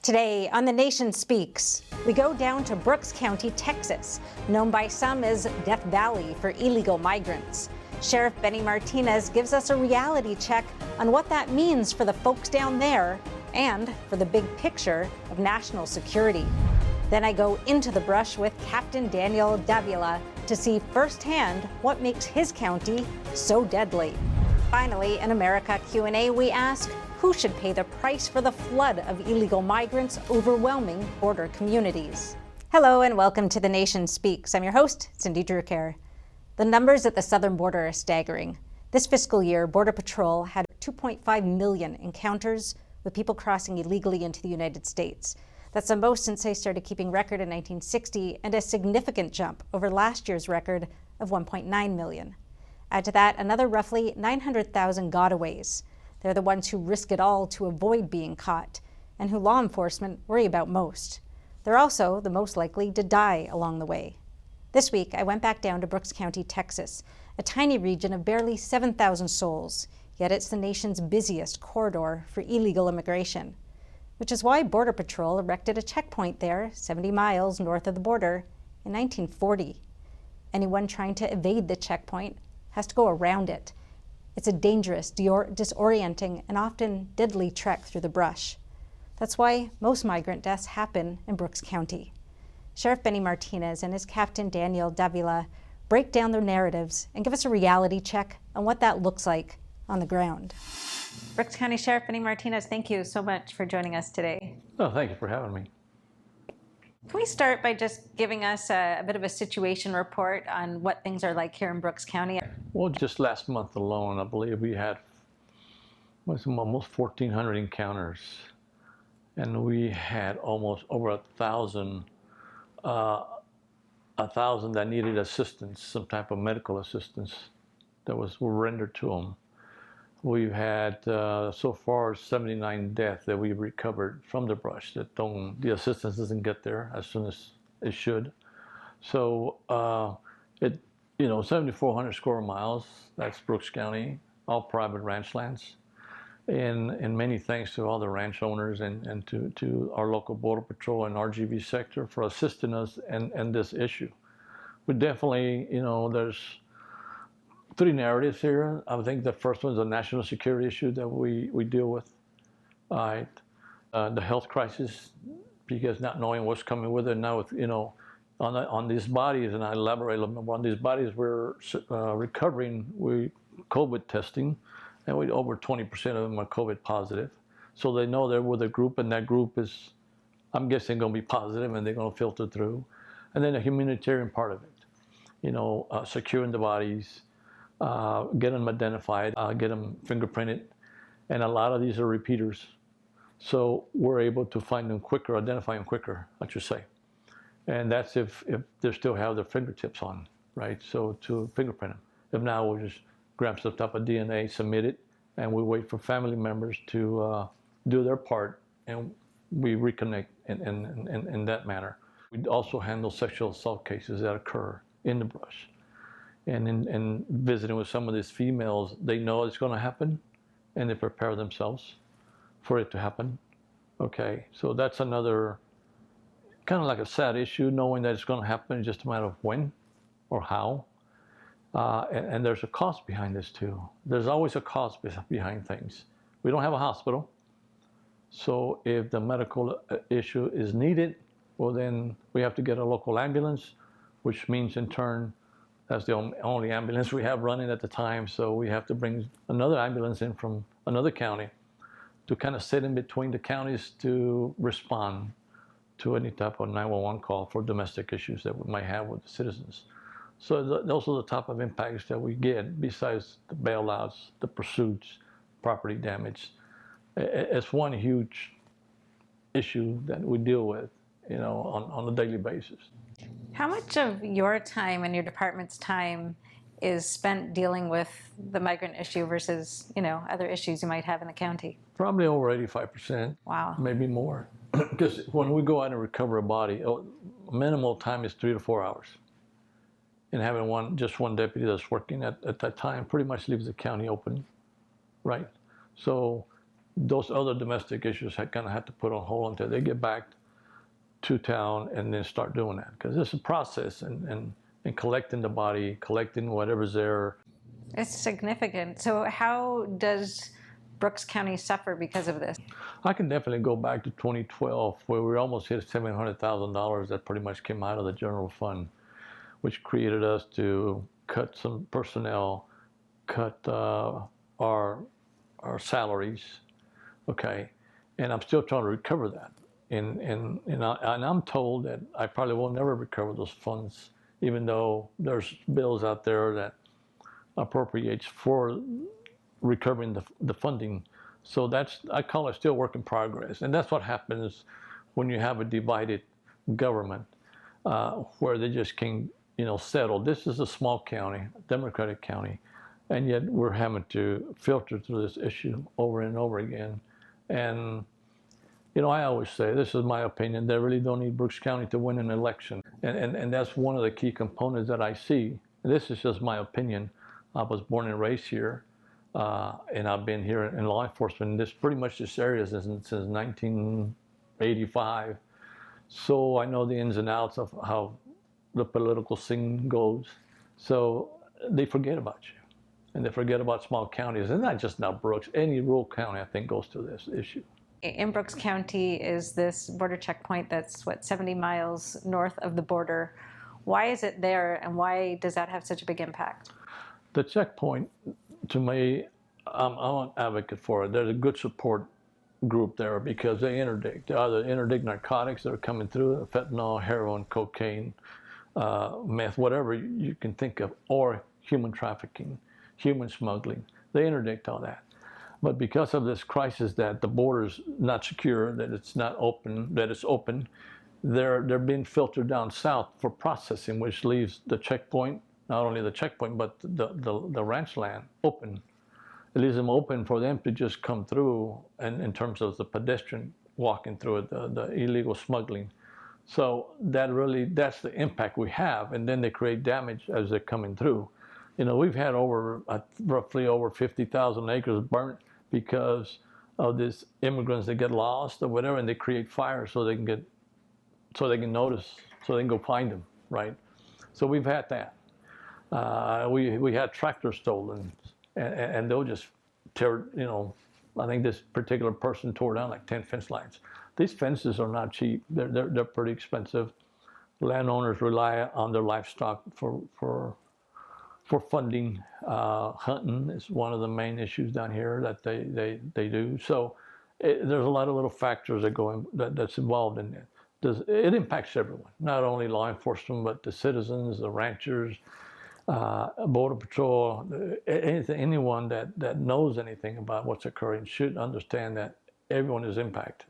Today on The Nation Speaks, we go down to Brooks County, Texas, known by some as Death Valley for illegal migrants. Sheriff Benny Martinez gives us a reality check on what that means for the folks down there and for the big picture of national security. Then I go into the brush with Captain Daniel Davila to see firsthand what makes his county so deadly. Finally, in America Q&A, we ask, who should pay the price for the flood of illegal migrants overwhelming border communities? Hello and welcome to The Nation Speaks. I'm your host, Cindy Drucker. The numbers at the southern border are staggering. This fiscal year, Border Patrol had 2.5 million encounters with people crossing illegally into the United States. That's the most since they started keeping record in 1960 and a significant jump over last year's record of 1.9 million. Add to that another roughly 900,000 gotaways. They're the ones who risk it all to avoid being caught and who law enforcement worry about most. They're also the most likely to die along the way. This week, I went back down to Brooks County, Texas, a tiny region of barely 7,000 souls, yet it's the nation's busiest corridor for illegal immigration, which is why Border Patrol erected a checkpoint there 70 miles north of the border in 1940. Anyone trying to evade the checkpoint has to go around it. It's a dangerous, disorienting, and often deadly trek through the brush. That's why most migrant deaths happen in Brooks County. Sheriff Benny Martinez and his Captain Daniel Davila break down their narratives and give us a reality check on what that looks like on the ground. Brooks County Sheriff Benny Martinez, thank you so much for joining us today. Oh, thank you for having me. Can we start by just giving us a bit of a situation report on what things are like here in Brooks County? Well, just last month alone, I believe we had almost 1,400 encounters, and we had almost over 1,000 that needed assistance, some type of medical assistance that was rendered to them. We've had so far 79 deaths that we've recovered from the brush that the assistance doesn't get there as soon as it should. So 7,400 square miles, that's Brooks County, all private ranch lands. And many thanks to all the ranch owners and to our local Border Patrol and RGV sector for assisting us in this issue. We definitely, there's three narratives here. I think the first one is a national security issue that we deal with. The health crisis, because not knowing what's coming with it. Now, on these bodies, and I elaborate a little bit more on these bodies, we're recovering with COVID testing, and over 20% of them are COVID positive. So they know they're with a group, and that group is, I'm guessing, going to be positive, and they're going to filter through. And then the humanitarian part of it, securing the bodies, get them identified, get them fingerprinted, and a lot of these are repeaters. So we're able to find them quicker, identify them quicker, I should say. And that's if they still have their fingertips on, right? So to fingerprint them. If not, we'll just grab some type of DNA, submit it, and we wait for family members to do their part, and we reconnect in that manner. We also handle sexual assault cases that occur in the brush. And in visiting with some of these females, they know it's going to happen, and they prepare themselves for it to happen. Okay, so that's another kind of like a sad issue, knowing that it's going to happen. It's just a matter of when or how. And there's a cost behind this too. There's always a cost behind things. We don't have a hospital, so if the medical issue is needed, well, then we have to get a local ambulance, which means in turn, that's the only ambulance we have running at the time, so we have to bring another ambulance in from another county to kind of sit in between the counties to respond to any type of 911 call for domestic issues that we might have with the citizens. So those are the type of impacts that we get besides the bailouts, the pursuits, property damage. It's one huge issue that we deal with, on a daily basis. How much of your time and your department's time is spent dealing with the migrant issue versus, other issues you might have in the county? Probably over 85%. Wow. Maybe more. Because when we go out and recover a body, minimal time is 3 to 4 hours. And having just one deputy that's working at that time pretty much leaves the county open, right? So those other domestic issues kind of have to put on hold until they get back to town and then start doing that, because it's a process, and collecting the body, collecting whatever's there. It's significant. So how does Brooks County suffer because of this? I can definitely go back to 2012, where we almost hit $700,000 that pretty much came out of the general fund, which created us to cut some personnel, cut our salaries, okay? And I'm still trying to recover that. And I'm told that I probably will never recover those funds, even though there's bills out there that appropriates for recovering the funding. So I call it still work in progress. And that's what happens when you have a divided government, where they just can't, settle. This is a small county, Democratic county, and yet we're having to filter through this issue over and over again. And I always say, this is my opinion, they really don't need Brooks County to win an election. And that's one of the key components that I see. And this is just my opinion. I was born and raised here, and I've been here in law enforcement in pretty much this area since 1985. So I know the ins and outs of how the political scene goes. So they forget about you, and they forget about small counties. And not just now Brooks, any rural county I think goes through this issue. In Brooks County is this border checkpoint that's 70 miles north of the border. Why is it there, and why does that have such a big impact? The checkpoint, to me, I'm an advocate for it. There's a good support group there because they interdict. They either interdict narcotics that are coming through, fentanyl, heroin, cocaine, meth, whatever you can think of, or human trafficking, human smuggling. They interdict all that. But because of this crisis that the border's not secure, that it's not open, that it's open, they're being filtered down south for processing, which leaves the checkpoint, not only the checkpoint, but the ranch land open. It leaves them open for them to just come through, and in terms of the pedestrian walking through it, the illegal smuggling. So that's the impact we have, and then they create damage as they're coming through. We've had roughly over 50,000 acres burnt because of these immigrants that get lost or whatever, and they create fire so they can notice, so they can go find them, right? So we've had that. We had tractors stolen, and they'll just tear, I think this particular person tore down like 10 fence lines. These fences are not cheap. They're pretty expensive. Landowners rely on their livestock for funding. Hunting is one of the main issues down here that they do. So there's a lot of little factors that's involved in it. It impacts everyone, not only law enforcement, but the citizens, the ranchers, Border Patrol, anyone that knows anything about what's occurring should understand that everyone is impacted.